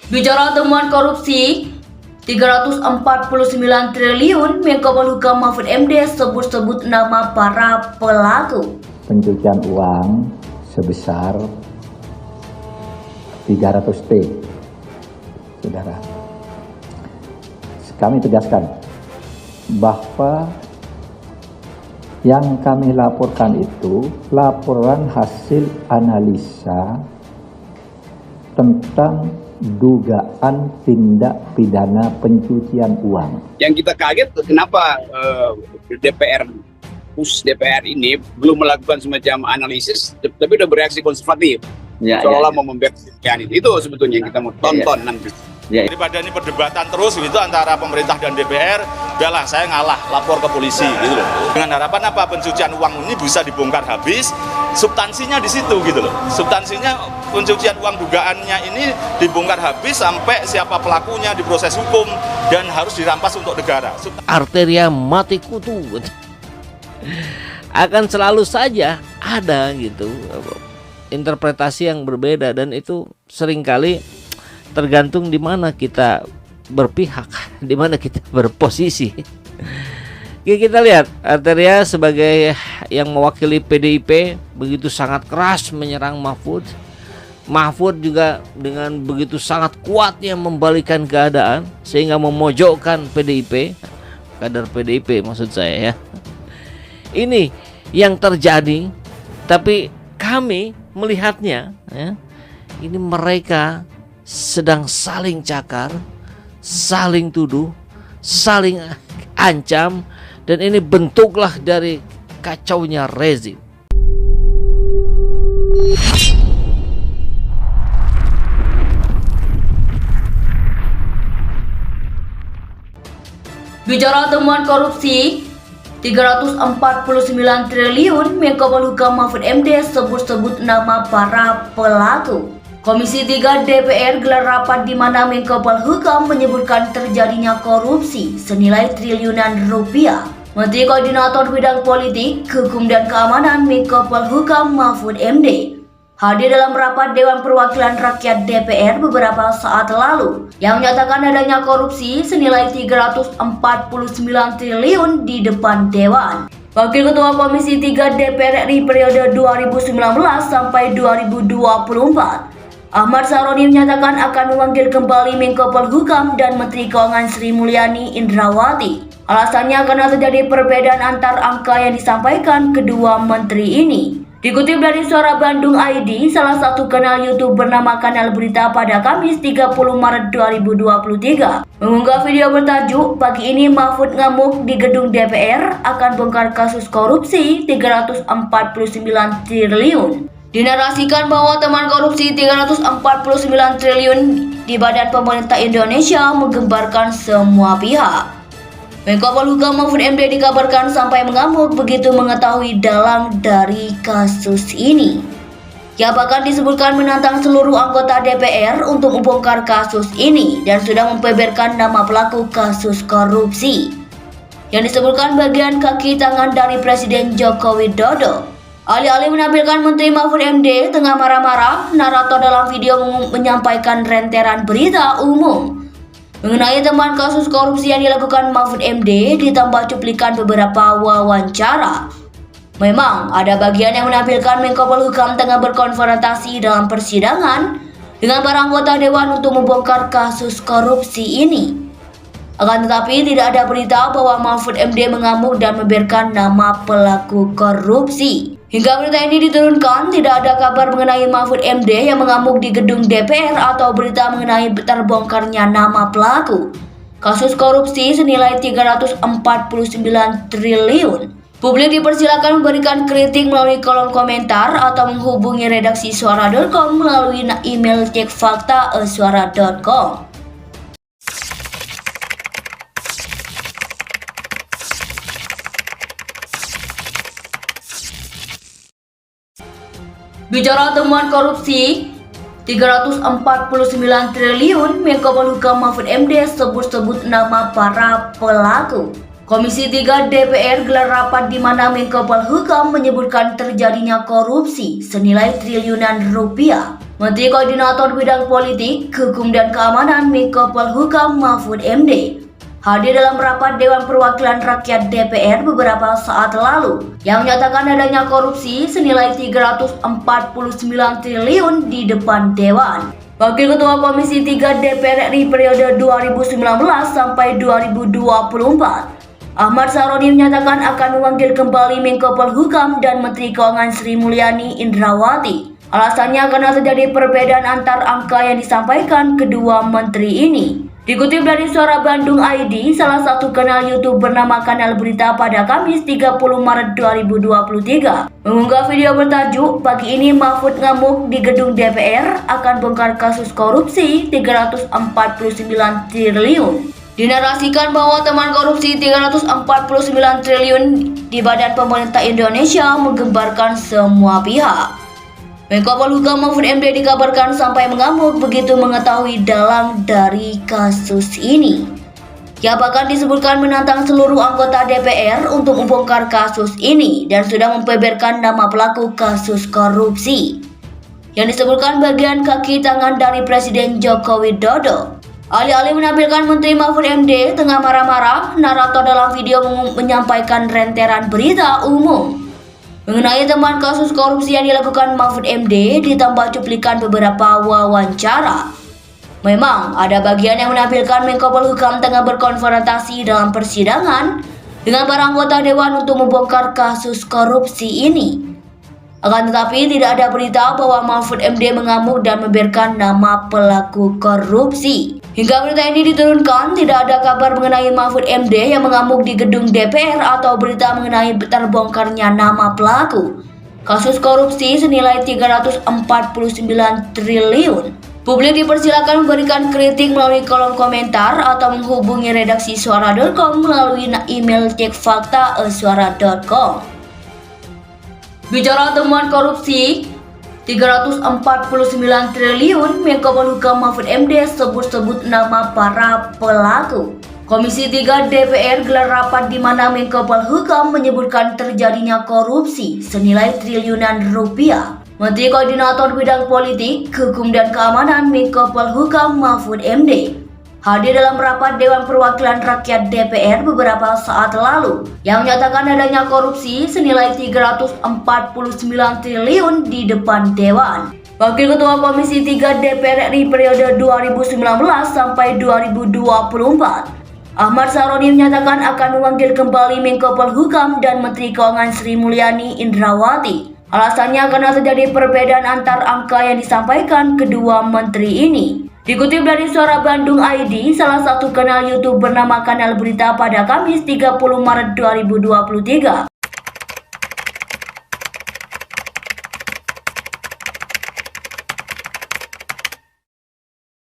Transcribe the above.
Bicara temuan korupsi 349 triliun, Menko Polhukam Mahfud MD sebut-sebut nama para pelaku pencucian uang sebesar 300 T. Saudara, kami tegaskan bahwa yang kami laporkan itu laporan hasil analisa tentang dugaan tindak pidana pencucian uang. Yang kita kaget kenapa DPR ini belum melakukan semacam analisis, tapi udah bereaksi konservatif, seolah mau membersihkan itu sebetulnya yang kita mau tonton nanti. Daripada ini perdebatan terus gitu antara pemerintah dan DPR, udahlah saya ngalah, lapor ke polisi gitu loh. Dengan harapan apa? Pencucian uang ini bisa dibongkar habis, substansinya di situ gitu loh. Substansinya pencucian uang dugaannya ini dibongkar habis sampai siapa pelakunya diproses hukum dan harus dirampas untuk negara. Arteria mati kutu akan selalu saja ada gitu interpretasi yang berbeda, dan itu seringkali tergantung di mana kita berpihak, di mana kita berposisi. Kita lihat Arteria sebagai yang mewakili PDIP begitu sangat keras menyerang Mahfud. Mahfud juga dengan begitu sangat kuatnya membalikan keadaan sehingga memojokkan PDIP, kader PDIP maksud saya ya. Ini yang terjadi, tapi kami melihatnya ya, ini mereka sedang saling cakar, saling tuduh, saling ancam, dan ini bentuklah dari kacaunya rezim. Bicara temuan korupsi 349 triliun, Menko Polhukam Mahfud MD sebut-sebut nama para pelaku. Komisi 3 DPR gelar rapat di mana Menko Polhukam menyebutkan terjadinya korupsi senilai triliunan rupiah. Menteri Koordinator Bidang Politik, Hukum dan Keamanan Menko Polhukam Mahfud MD hadir dalam rapat Dewan Perwakilan Rakyat DPR beberapa saat lalu yang menyatakan adanya korupsi senilai 349 triliun di depan Dewan. Wakil Ketua Komisi 3 DPR RI periode 2019 sampai 2024, Ahmad Saroni menyatakan akan memanggil kembali Menko Polhukam dan Menteri Keuangan Sri Mulyani Indrawati. Alasannya karena terjadi perbedaan antar angka yang disampaikan kedua menteri ini. Dikutip dari Suara Bandung ID, salah satu kanal YouTube bernama Kanal Berita pada Kamis 30 Maret 2023, mengunggah video bertajuk "Pagi ini Mahfud ngamuk di gedung DPR akan bongkar kasus korupsi 349 triliun". Dinarasikan bahwa teman korupsi 349 triliun di Badan Pemerintah Indonesia menggembarkan semua pihak. Menko Polhukam Mahfud MD dikabarkan sampai mengamuk begitu mengetahui dalang dari kasus ini. Ia bahkan disebutkan menantang seluruh anggota DPR untuk membongkar kasus ini dan sudah membeberkan nama pelaku kasus korupsi yang disebutkan bagian kaki tangan dari Presiden Joko Widodo. Alih-alih menampilkan Menteri Mahfud MD tengah marah-marah, narator dalam video menyampaikan rentetan berita umum mengenai temuan kasus korupsi yang dilakukan Mahfud MD ditambah cuplikan beberapa wawancara. Memang ada bagian yang menampilkan Menko Polhukam tengah berkonfrontasi dalam persidangan dengan para anggota dewan untuk membongkar kasus korupsi ini. Akan tetapi tidak ada berita bahwa Mahfud MD mengamuk dan membeberkan nama pelaku korupsi. Hingga berita ini diturunkan, tidak ada kabar mengenai Mahfud MD yang mengamuk di gedung DPR atau berita mengenai terbongkarnya nama pelaku kasus korupsi senilai 349 triliun. Publik dipersilakan memberikan kritik melalui kolom komentar atau menghubungi redaksi suara.com melalui email cekfakta@suara.com. Bicara temuan korupsi 349 triliun, Menko Polhukam Mahfud MD sebut-sebut nama para pelaku. Komisi 3 DPR gelar rapat di mana Menko Polhukam menyebutkan terjadinya korupsi senilai triliunan rupiah. Menteri Koordinator Bidang Politik, Hukum dan Keamanan Menko Polhukam Mahfud MD hadir dalam rapat Dewan Perwakilan Rakyat DPR beberapa saat lalu yang menyatakan adanya korupsi senilai 349 triliun di depan Dewan. Wakil Ketua Komisi 3 DPR RI periode 2019 sampai 2024, Ahmad Saroni menyatakan akan memanggil kembali Menko Polhukam dan Menteri Keuangan Sri Mulyani Indrawati. Alasannya karena terjadi perbedaan antar angka yang disampaikan kedua menteri ini. Dikutip dari Suara Bandung ID, salah satu kanal YouTube bernama Kanal Berita pada Kamis 30 Maret 2023 mengunggah video bertajuk "Pagi ini Mahfud ngamuk di gedung DPR akan bongkar kasus korupsi 349 triliun". Dinarasikan bahwa teman korupsi 349 triliun di Badan Pemerintah Indonesia menggembarkan semua pihak. Menko Polhukam Mahfud MD dikabarkan sampai mengamuk begitu mengetahui dalang dari kasus ini. Ia bahkan disebutkan menantang seluruh anggota DPR untuk membongkar kasus ini dan sudah membeberkan nama pelaku kasus korupsi yang disebutkan bagian kaki tangan dari Presiden Joko Widodo. Alih-alih menampilkan Menteri Mahfud MD tengah marah-marah, narator dalam video menyampaikan rentetan berita umum mengenai teman kasus korupsi yang dilakukan Mahfud MD ditambah cuplikan beberapa wawancara. Memang ada bagian yang menampilkan Menko Polhukam tengah berkonfrontasi dalam persidangan dengan para anggota dewan untuk membongkar kasus korupsi ini. Akan tetapi tidak ada berita bahwa Mahfud MD mengamuk dan membiarkan nama pelaku korupsi. Hingga berita ini diturunkan, tidak ada kabar mengenai Mahfud MD yang mengamuk di gedung DPR atau berita mengenai terbongkarnya nama pelaku kasus korupsi senilai 349 triliun. Publik dipersilakan memberikan kritik melalui kolom komentar atau menghubungi redaksi suara.com melalui email cekfakta@suara.com. Bicara temuan korupsi 349 triliun, Menko Polhukam Mahfud MD sebut-sebut nama para pelaku. Komisi 3 DPR gelar rapat di mana Menko Polhukam menyebutkan terjadinya korupsi senilai triliunan rupiah. Menteri Koordinator Bidang Politik, Hukum dan Keamanan Menko Polhukam Mahfud MD hadir dalam rapat Dewan Perwakilan Rakyat DPR beberapa saat lalu yang menyatakan adanya korupsi senilai 349 triliun di depan Dewan. Wakil Ketua Komisi 3 DPR RI periode 2019 sampai 2024, Ahmad Saroni menyatakan akan memanggil kembali Menko Polhukam dan Menteri Keuangan Sri Mulyani Indrawati. Alasannya karena terjadi perbedaan antar angka yang disampaikan kedua menteri ini. Dikutip dari Suara Bandung ID, salah satu kanal YouTube bernama Kanal Berita pada Kamis 30 Maret 2023